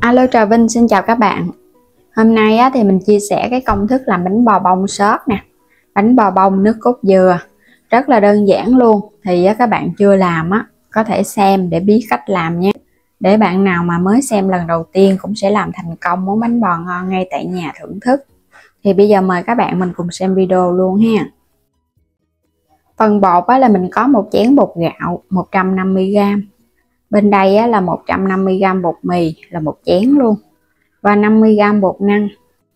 Alo, Trà Vinh xin chào các bạn. Hôm nay thì mình chia sẻ cái công thức làm bánh bò bông xốp nè. Bánh bò bông nước cốt dừa rất là đơn giản luôn. Thì các bạn chưa làm có thể xem để biết cách làm nhé. Để bạn nào mà mới xem lần đầu tiên cũng sẽ làm thành công món bánh bò ngon ngay tại nhà thưởng thức. Thì bây giờ mời các bạn mình cùng xem video luôn ha. Phần bột là mình có một chén bột gạo 150g. Bên đây là 150g bột mì là một chén luôn. Và 50g bột năng.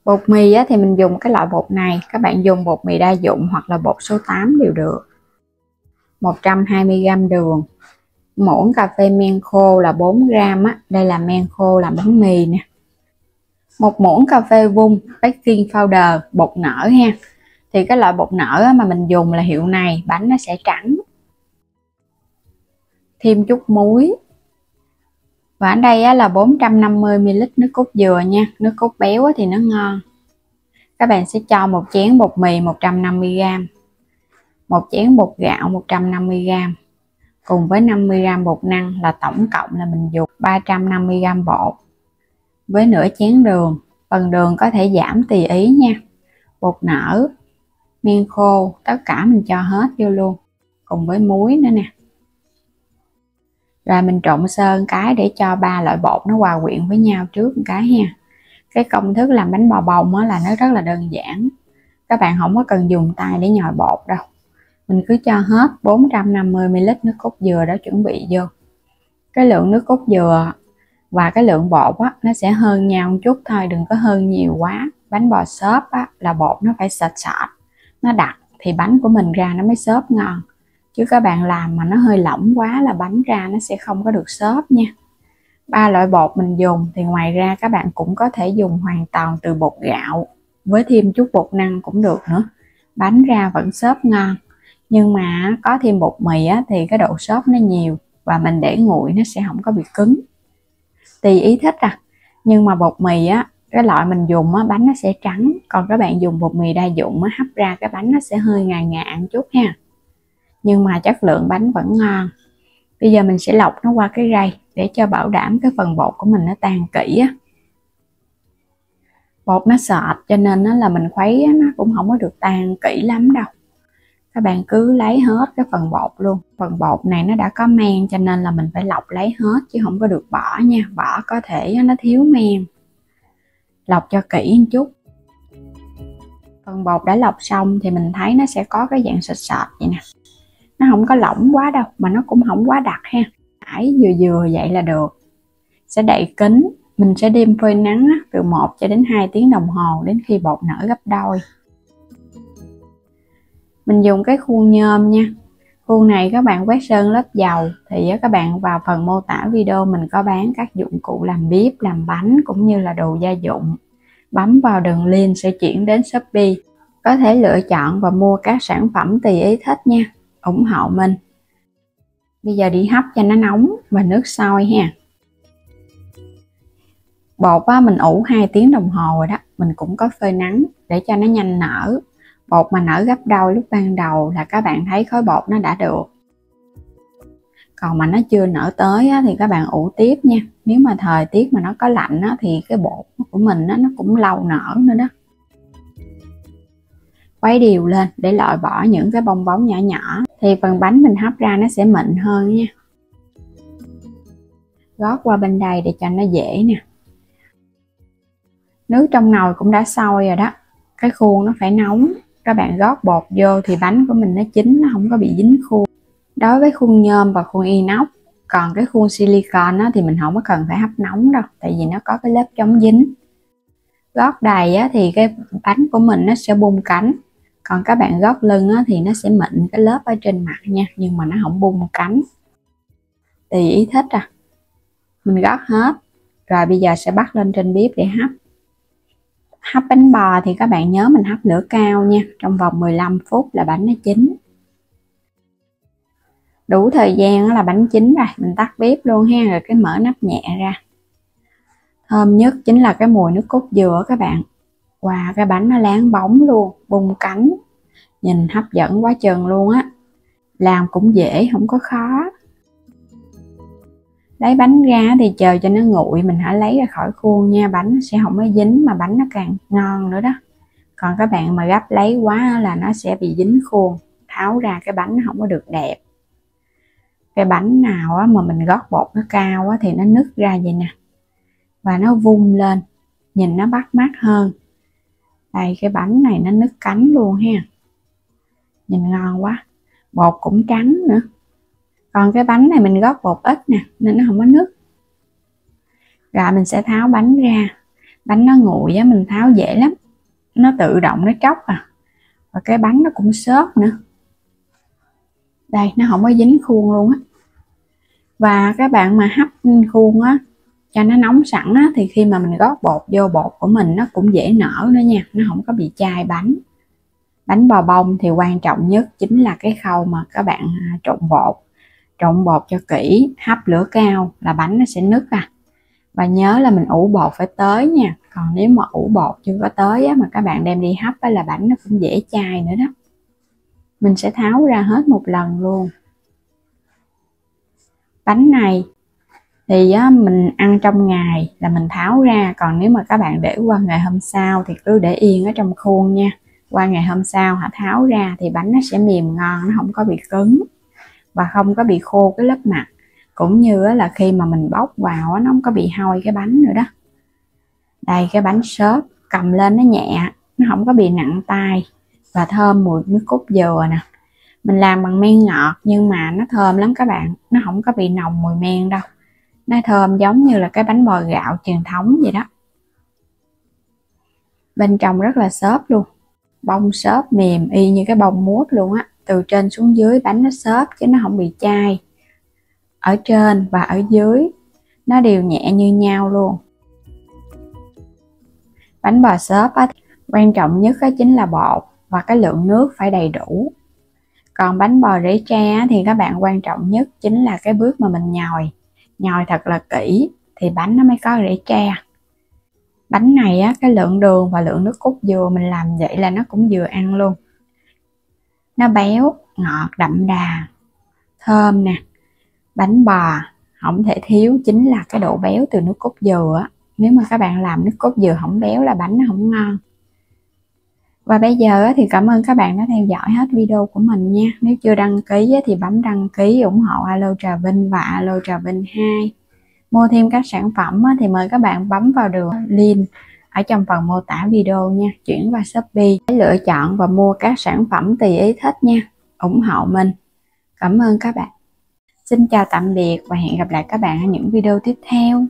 Bột mì thì mình dùng cái loại bột này. Các bạn dùng bột mì đa dụng hoặc là bột số 8 đều được. 120g đường. Muỗng cà phê men khô là 4g Đây là men khô làm bánh mì nè. Một muỗng cà phê vung baking powder bột nở ha. Thì cái loại bột nở mà mình dùng là hiệu này, bánh nó sẽ trắng. Thêm chút muối. Và ở đây là 450ml nước cốt dừa nha. Nước cốt béo thì nó ngon. Các bạn sẽ cho một chén bột mì 150g, một chén bột gạo 150g, cùng với 50g bột năng là tổng cộng là mình dùng 350g bột. Với nửa chén đường, phần đường có thể giảm tùy ý nha. Bột nở, men khô, tất cả mình cho hết vô luôn. Cùng với muối nữa nè. Rồi mình trộn sơ cái để cho ba loại bột nó hòa quyện với nhau trước một cái ha. Cái công thức làm bánh bò bông là nó rất là đơn giản. Các bạn không có cần dùng tay để nhồi bột đâu. Mình cứ cho hết 450ml nước cốt dừa đó chuẩn bị vô. Cái lượng nước cốt dừa và cái lượng bột nó sẽ hơn nhau một chút thôi, đừng có hơn nhiều quá. Bánh bò xốp là bột nó phải sệt sệt, nó đặc thì bánh của mình ra nó mới xốp ngon. Chứ các bạn làm mà nó hơi lỏng quá là bánh ra nó sẽ không có được xốp nha. Ba loại bột mình dùng thì ngoài ra các bạn cũng có thể dùng hoàn toàn từ bột gạo với thêm chút bột năng cũng được nữa. Bánh ra vẫn xốp ngon. Nhưng mà có thêm bột mì thì cái độ xốp nó nhiều và mình để nguội nó sẽ không có bị cứng. Tùy ý thích Nhưng mà bột mì cái loại mình dùng bánh nó sẽ trắng. Còn các bạn dùng bột mì đa dụng hấp ra cái bánh nó sẽ hơi ngà ngà một chút ha. Nhưng mà chất lượng bánh vẫn ngon. Bây giờ mình sẽ lọc nó qua cái rây để cho bảo đảm cái phần bột của mình nó tan kỹ Bột nó sệt cho nên là mình khuấy nó cũng không có được tan kỹ lắm đâu. Các bạn cứ lấy hết cái phần bột luôn. Phần bột này nó đã có men cho nên là mình phải lọc lấy hết chứ không có được bỏ nha. Bỏ có thể nó thiếu men. Lọc cho kỹ một chút. Phần bột đã lọc xong thì mình thấy nó sẽ có cái dạng sệt sệt vậy nè. Nó không có lỏng quá đâu mà nó cũng không quá đặc ha. Rải vừa vừa vậy là được. Sẽ đậy kín. Mình sẽ đem phơi nắng từ 1 cho đến 2 tiếng đồng hồ đến khi bột nở gấp đôi. Mình dùng cái khuôn nhôm nha. Khuôn này các bạn quét sơn lớp dầu thì các bạn vào phần mô tả video mình có bán các dụng cụ làm bếp, làm bánh cũng như là đồ gia dụng. Bấm vào đường link sẽ chuyển đến Shopee. Có thể lựa chọn và mua các sản phẩm tùy ý thích nha. Ủng hộ mình. Bây giờ đi hấp cho nó nóng và nước sôi ha. Bột mình ủ 2 tiếng đồng hồ rồi đó. Mình cũng có phơi nắng để cho nó nhanh nở. Bột mà nở gấp đôi lúc ban đầu là các bạn thấy khối bột nó đã được. Còn mà nó chưa nở tới thì các bạn ủ tiếp nha. Nếu mà thời tiết mà nó có lạnh thì cái bột của mình nó cũng lâu nở nữa đó. Khuấy đều lên để loại bỏ những cái bong bóng nhỏ nhỏ. Thì phần bánh mình hấp ra nó sẽ mịn hơn nha. Gót qua bên đây để cho nó dễ nè. Nước trong nồi cũng đã sôi rồi đó. Cái khuôn nó phải nóng. Các bạn gót bột vô thì bánh của mình nó chín, nó không có bị dính khuôn. Đối với khuôn nhôm và khuôn inox. Còn cái khuôn silicon thì mình không có cần phải hấp nóng đâu. Tại vì nó có cái lớp chống dính. Gót đầy thì cái bánh của mình nó sẽ bung cánh. Còn các bạn gót lưng thì nó sẽ mịn cái lớp ở trên mặt nha. Nhưng mà nó không bung cánh. Tùy ý thích Mình gót hết. Rồi bây giờ sẽ bắt lên trên bếp để hấp. Hấp bánh bò thì các bạn nhớ mình hấp lửa cao nha. Trong vòng 15 phút là bánh nó chín. Đủ thời gian là bánh chín rồi. Mình tắt bếp luôn ha. Rồi cái mở nắp nhẹ ra. Thơm nhất chính là cái mùi nước cốt dừa các bạn. Wow, cái bánh nó láng bóng luôn. Bung cánh. Nhìn hấp dẫn quá chừng luôn Làm cũng dễ, không có khó. Lấy bánh ra thì chờ cho nó nguội, mình hãy lấy ra khỏi khuôn nha, bánh nó sẽ không có dính mà bánh nó càng ngon nữa đó. Còn các bạn mà gấp lấy quá là nó sẽ bị dính khuôn, tháo ra cái bánh nó không có được đẹp. Cái bánh nào mà mình gót bột nó cao thì nó nứt ra vậy nè, và nó vung lên nhìn nó bắt mắt hơn. Đây, cái bánh này nó nứt cánh luôn ha, nhìn ngon quá, bột cũng trắng nữa. Còn cái bánh này mình gót bột ít nè nên nó không có nứt. Rồi mình sẽ tháo bánh ra. Bánh nó nguội á, mình tháo dễ lắm, nó tự động nó tróc và cái bánh nó cũng xốp nữa. Đây, nó không có dính khuôn luôn á. Và các bạn mà hấp khuôn á cho nó nóng sẵn á, thì khi mà mình gót bột vô, bột của mình nó cũng dễ nở nữa nha, nó không có bị chai bánh. Bánh bò bông thì quan trọng nhất chính là cái khâu mà các bạn trộn bột cho kỹ, hấp lửa cao là bánh nó sẽ nứt Và nhớ là mình ủ bột phải tới nha, còn nếu mà ủ bột chưa có tới á, mà các bạn đem đi hấp là bánh nó cũng dễ chai nữa đó. Mình sẽ tháo ra hết một lần luôn. Bánh này thì mình ăn trong ngày là mình tháo ra, còn nếu mà các bạn để qua ngày hôm sau thì cứ để yên ở trong khuôn nha. Qua ngày hôm sau hả, tháo ra thì bánh nó sẽ mềm ngon, nó không có bị cứng và không có bị khô cái lớp mặt, cũng như là khi mà mình bóc vào nó không có bị hôi cái bánh nữa đó. Đây, cái bánh xốp, cầm lên nó nhẹ, nó không có bị nặng tay và thơm mùi nước cốt dừa nè. Mình làm bằng men ngọt nhưng mà nó thơm lắm các bạn, nó không có bị nồng mùi men đâu, nó thơm giống như là cái bánh bò gạo truyền thống vậy đó. Bên trong rất là xốp luôn, bông xốp mềm y như cái bông mút luôn á, từ trên xuống dưới bánh nó xốp chứ nó không bị chai. Ở trên và ở dưới nó đều nhẹ như nhau luôn. Bánh bò xốp quan trọng nhất chính là bột và cái lượng nước phải đầy đủ. Còn bánh bò rễ tre thì các bạn quan trọng nhất chính là cái bước mà mình nhồi thật là kỹ thì bánh nó mới có rễ tre. Bánh này cái lượng đường và lượng nước cốt dừa mình làm vậy là nó cũng vừa ăn luôn. Nó béo, ngọt, đậm đà, thơm nè. Bánh bò không thể thiếu chính là cái độ béo từ nước cốt dừa. Nếu mà các bạn làm nước cốt dừa không béo là bánh nó không ngon. Và bây giờ thì cảm ơn các bạn đã theo dõi hết video của mình nha. Nếu chưa đăng ký thì bấm đăng ký ủng hộ Alo Trà Vinh và Alo Trà Vinh 2. Mua thêm các sản phẩm thì mời các bạn bấm vào đường link ở trong phần mô tả video nha. Chuyển qua Shopee để lựa chọn và mua các sản phẩm tùy ý thích nha. Ủng hộ mình. Cảm ơn các bạn. Xin chào tạm biệt và hẹn gặp lại các bạn ở những video tiếp theo.